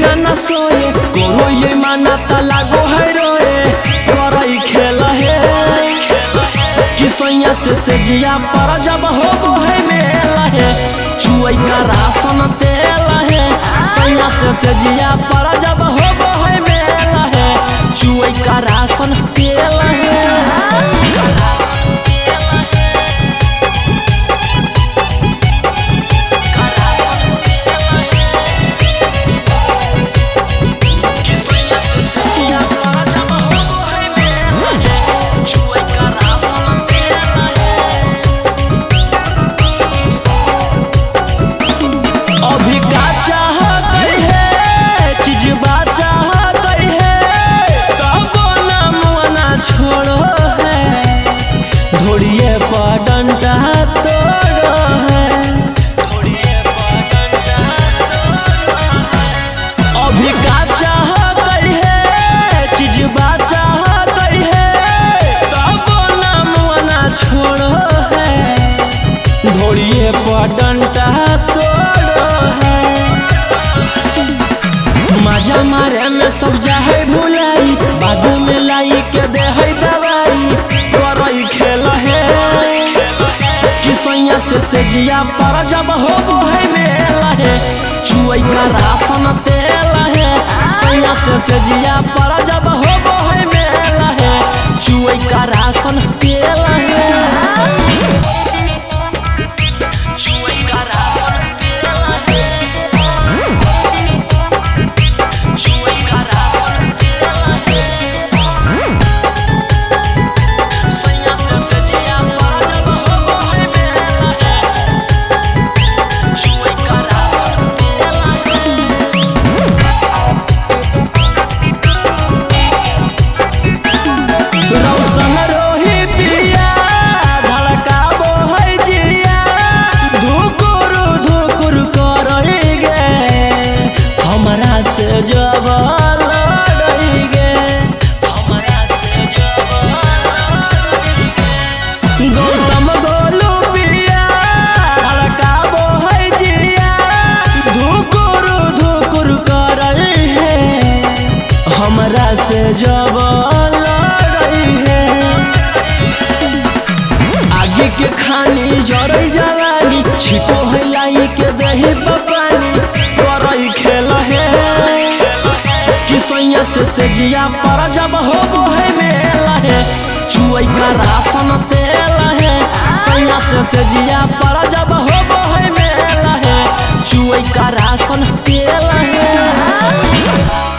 बिना न सोए कोनो ये माना त लागो है रोए करई खेल है कि सैया से जिया पर जब होबो है मेला है चुई का राशन तेल है सैया से जिया पर जब होबो है मेला है चुई का राशन तेल है। ढोड़िए पर डंडा तोड़ो है अभी का चाह गई है चीज बाचा गई है तब नाम ना छोड़ो है ढोड़िए पर डंडा तोड़ो है मजा मारे में सब जाए भुलाई बाद में लाई के दे है दवाई करई खेल है कि सैया से जिया पर जब होबो है मेला है चुई का राशन तेल है सैया से जिया पर जब होबो है मेला है चुई का राशन तेल है। जब लड़ेंगे हमरा से जब गौतम गोलू पिया हड़काबो है जिया धुकुर करे है हमरा से जब लड़ेंगे आगे के खानी जरई जवानी छिपो है लाई के दही पानी करई खेल है सैया से जिया पर जब होबो है मेला है चुई का राशन तेल है सैया से जिया पर जब होबो है मेला है चुई का राशन तेल है।